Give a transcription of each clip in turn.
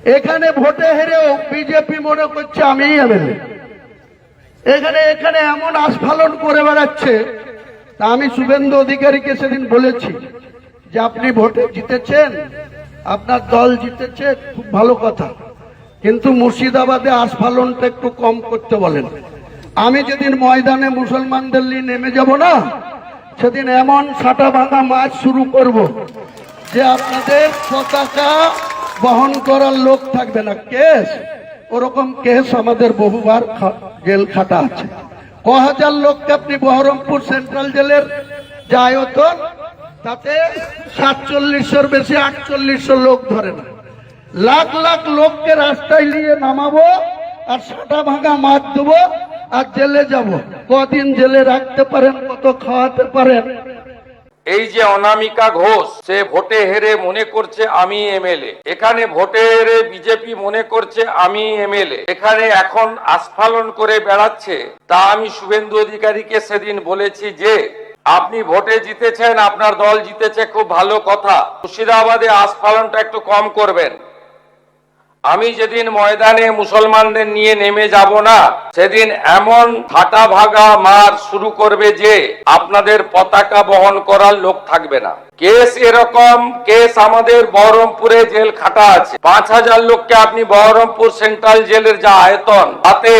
এখানে ভোটে হেরেও বিজেপি মনে করছে আমি এমএলএ। এখানে এখানে এমন আস্ফালন করে বেড়াচ্ছে। তা আমি শুভেন্দু অধিকারীকে সেদিন বলেছি যে আপনি ভোটে জিতেছেন, আপনার দল জিতেছে, খুব ভালো কথা, কিন্তু মুর্শিদাবাদে আস্ফালনটা একটু কম করতে বলেন। আমি যেদিন ময়দানে মুসলমানদের নিয়ে নেমে যাব না, সেদিন এমন সাটা ভাঙা মাছ শুরু করব যে আপনাদের পতাকা বহন করার লোক থাকবে না। কেস ওরকম কেস আমাদের বহুবার জেল খাটা আছে। ক হাজার লোককে আপনি বহরমপুর সেন্ট্রাল জেলের যে আয়তন, তাতে 4700-র বেশি 4800 লোক ধরে না। লাখ লাখ লোককে রাস্তায় নিয়ে নামাবো আর সাটা ভাঙা মাছ দেবো আর জেলে যাব। কদিন জেলে রাখতে পারেন, কত খাওয়াতে পারেন? এই যে অনামিকা ঘোষ, সে ভোটে হেরে মনে করছে আমি এমএলএ। এখানে ভোটে হেরে বিজেপি মনে করছে আমি এমএলএ। এখানে এখন আস্ফালন করে বেড়াচ্ছে। তা আমি শুভেন্দু অধিকারীকে সেদিন বলেছি যে আপনি ভোটে জিতেছেন, আপনার দল জিতেছে, খুব ভালো কথা। মুর্শিদাবাদে আস্ফালনটা একটু কম করবেন। আমি যেদিন ময়দানে মুসলমানদের নিয়ে নেমে যাব না, সেদিন এমন ফাটা ভাগা মার শুরু করবে যে আপনাদের পতাকা বহন করার লোক থাকবে না। কেস এরকম কেস আমাদের বহরমপুরে জেল খাটা আছে। 5000 লোককে আপনি বহরমপুর সেন্ট্রাল জেলের যা আয়তন, তাতে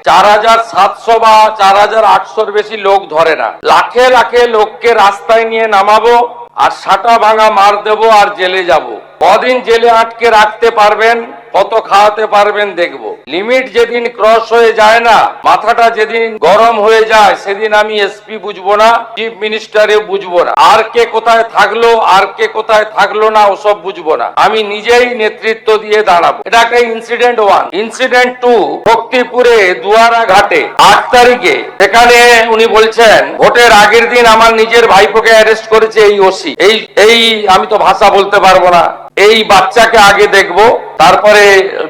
4700 বা 4800-র বেশি লোক ধরে না। লাখে লাখে লোককে রাস্তায় নিয়ে নামাবো আর সাটা ভাঙা মার দেবো আর জেলে যাব। কদিন জেলে আটকে রাখতে পারবেন, কত খাওয়াতে পারবেন দেখবো। লিমিট যেদিন ক্রস হয়ে যায় না, মাথাটা যেদিন গরম হয়ে যায়, সেদিন আমি এসপি বুঝবো না, চিফ মিনিস্টারে বুঝবো না, আর কে কোথায় থাকলো আর কে কোথায় থাকলো না ওসব বুঝবো না। আমি নিজেই নেতৃত্ব দিয়ে দাঁড়াবো। এটা একটা ইনসিডেন্ট 1। ইনসিডেন্ট 2, ভক্তিপুরে দুয়ারা ঘাটে 8 তারিখে, সেখানে উনি বলছেন ভোটের আগের দিন আমার নিজের ভাইপোকে অ্যারেস্ট করেছে এই ওসি। এই আমি তো ভাষা বলতে পারবো না। এই বাচ্চাকে আগে দেখব, তারপরে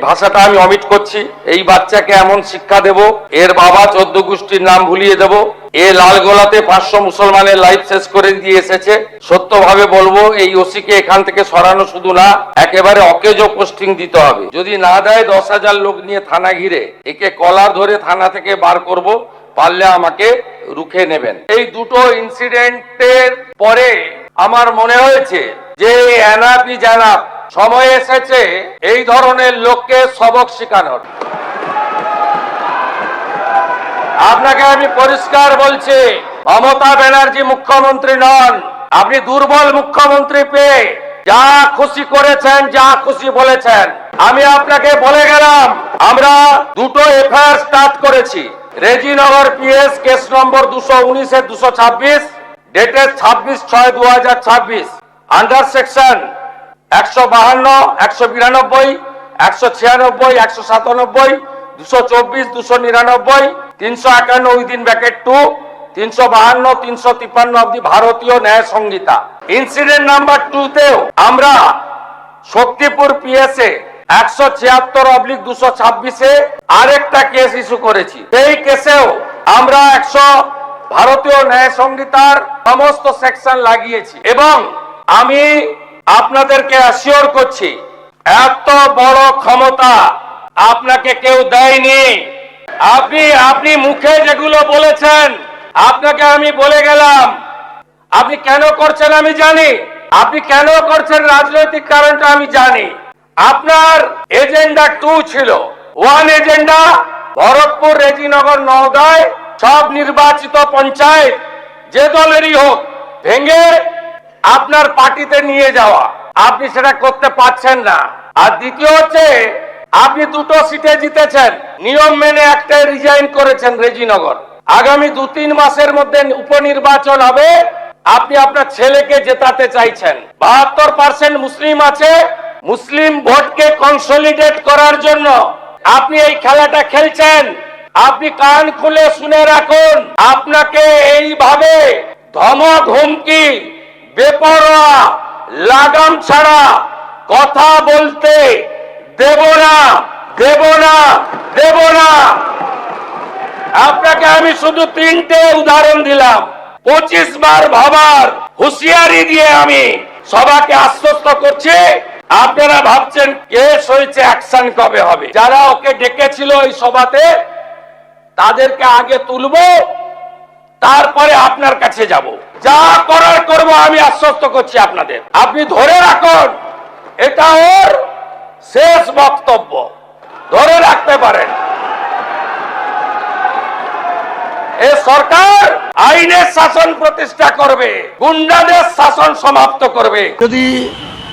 ভাষাটা আমি অমিট করছি। এই বাচ্চাকে এমন শিক্ষা দেব, এর বাবা 14 গোষ্ঠীর নাম ভুলিয়ে দেব। এ লালগোলাতে 500 মুসলমানের লাইফ শেষ করে দিয়ে এসেছে। সত্যভাবে বলবো, এই ওসিকে এখান থেকে সরানো শুধু না, একেবারে অকেজো পোস্টিং দিতে হবে। যদি না দেয় 10,000 লোক নিয়ে থানা ঘিরে একে কলার ধরে থানা থেকে বার করব, পারলে আমাকে রুখে নেবেন। এই দুটো ইনসিডেন্টের পরে আমার মনে হয়েছে যে এনাফি জানাব, সময় এসেছে এই ধরনের লোককে সবক শেখানোর। আপনাকে আমি পরিষ্কার বলছি, মমতা ব্যানার্জি মুখ্যমন্ত্রী নন। আপনি দুর্বল মুখ্যমন্ত্রী পেয়ে যা খুশি করেছেন, যা খুশি বলেছেন। আমি আপনাকে বলে গেলাম, আমরা দুটো এফআইআর স্টার্ট করেছি। Rejinagar PS case number 219/226, dated 26/6/2026, under section 152, 192, 196, 197, 224, 299, 351 within bracket 2, 352, 353 of the ভারতীয় ন্যায় সংহিতা। ইনসিডেন্ট নাম্বার 2তেও আমরা শক্তিপুর পিএসএ 176/226-এ আরেকটা কেস ইস্যু করেছি। এই কেসেও আমরা 100 ভারতীয় ন্যায় সংহিতার সমস্ত সেকশন লাগিয়েছি। এবং আমি আপনাদেরকে অ্যাসিওর করছি, এত বড় ক্ষমতা আপনাকে কেউ দেয়নি। আপনি মুখে যেগুলো বলেছেন, আপনাকে আমি বলে গেলাম। আপনি কেন করছেন আমি জানি, আপনি কেন করছেন রাজনৈতিক কারণটা আমি জানি। আপনার এজেন্ডা 2 ছিল। 1 এজেন্ডা, ভরতপুর, রেজিনগর, নওগাঁয় সব নির্বাচিত পঞ্চায়েত যে দলেরই হোক ভেঙে আপনার পার্টিতে নিয়ে যাওয়া। আপনি সেটা করতে পারছেন না। আর দ্বিতীয় হচ্ছে, আপনি 2টো সিটে জিতেছেন, নিয়ম মেনে একটাই রিজাইন করেছেন রেজিনগর। আগামী 2-3 মাসের মধ্যে উপনির্বাচন হবে, আপনি আপনার ছেলেকে জেতাতে চাইছেন। 72% মুসলিম আছে। মুসলিম ভোটকে কনসলিডেট করার জন্য আপনি এই খেলাটা খেলছেন। আপনি কান খুলে শুনে রাখুন, আপনাকে এইভাবে ধমক, হুমকি, বেপরোয়া, লাগাম ছাড়া কথা বলতে দেব না, দেব না, দেব না। আপনাকে আমি শুধু 3টে উদাহরণ দিলাম। 25 বার ভাবার হুঁশিয়ারি দিয়ে আমি সবাইকে আশ্বস্ত করছি, আপনারা ভাবছেন কেস হয়েছে, অ্যাকশন কবে হবে? যারা ওকে ডেকেছিল এই সভাতে তাদেরকে আগে তুলবো, তারপরে আপনার কাছে যাব। যা করার করব, আমি আশ্বস্ত করছি আপনাদের। আপনি ধরে রাখুন, এটা ওর শেষ বক্তব্য, ধরে রাখতে পারেন। এ সরকার আইনের শাসন প্রতিষ্ঠা করবে, গুন্ডাদের শাসন সমাপ্ত করবে। যদি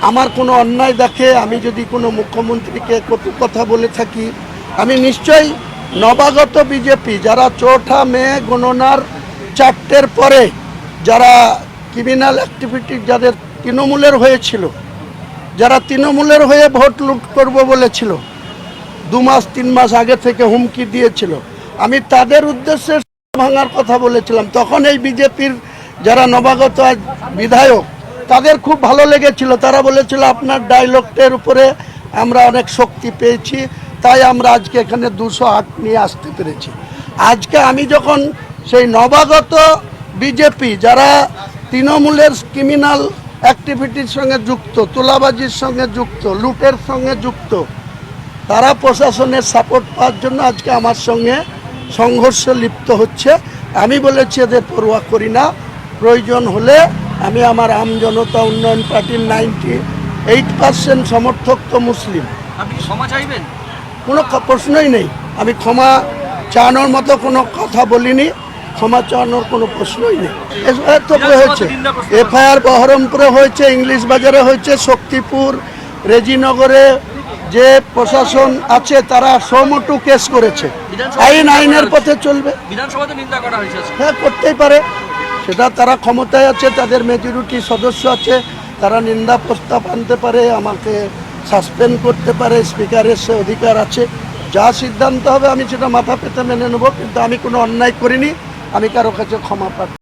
আমার কোনো অন্যায় দেখে, আমি যদি কোনো মুখ্যমন্ত্রীকে কটু কথা বলে থাকি, আমি নিশ্চয়ই নবাগত বিজেপি যারা 4ঠা মে গণনার 4টের পরে যারা ক্রিমিনাল অ্যাক্টিভিটি যাদের তৃণমূলের হয়েছিল, যারা তৃণমূলের হয়ে ভোট লুট করব বলেছিল, 2 মাস 3 মাস আগে থেকে হুমকি দিয়েছিল, আমি তাদের উদ্দেশ্যে ভাঙার কথা বলেছিলাম। তখন এই বিজেপির যারা নবাগত আজ বিধায়ক, তাদের খুব ভালো লেগেছিল। তারা বলেছিল আপনার ডায়লগটার উপরে আমরা অনেক শক্তি পেয়েছি, তাই আমরা আজকে এখানে 208 নিয়ে আসতে পেরেছি। আজকে আমি যখন সেই নবাগত বিজেপি যারা তৃণমূলের ক্রিমিনাল অ্যাক্টিভিটির সঙ্গে যুক্ত, তোলাবাজির সঙ্গে যুক্ত, লুটের সঙ্গে যুক্ত, তারা প্রশাসনের সাপোর্ট পাওয়ার জন্য আজকে আমার সঙ্গে সংঘর্ষে লিপ্ত হচ্ছে। আমি বলেছি এদের পরোয়া করি না, প্রয়োজন হলে আমি আমার আম জনতা উন্নয়ন পার্টির 98% সমর্থক তো মুসলিম। আপনি ক্ষমা চাইবেন? কোনো প্রশ্নই নেই। আমি ক্ষমা চাওয়ানোর মতো কোনো কথা বলিনি, ক্ষমা চাওয়ানোর কোনো প্রশ্নই নেই। এফআইআর তো হয়েছে, এফআইআর বহরমপুরে হয়েছে, ইংলিশ বাজারে হয়েছে, শক্তিপুর, রেজিনগরে যে প্রশাসন আছে তারা সমটু কেস করেছে। আইনের পথে চলবে। বিধানসভাতে নিন্দা করা হয়েছে। হ্যাঁ, করতেই পারে, সেটা তারা ক্ষমতায় আছে, তাদের মেজরিটি সদস্য আছে, তারা নিন্দা প্রস্তাব আনতে পারে, আমাকে সাসপেন্ড করতে পারে, স্পিকারের সে অধিকার আছে। যা সিদ্ধান্ত হবে আমি সেটা মাথা পেতে মেনে নেব, কিন্তু আমি কোনো অন্যায় করিনি, আমি কারো কাছে ক্ষমা প্রার্থী।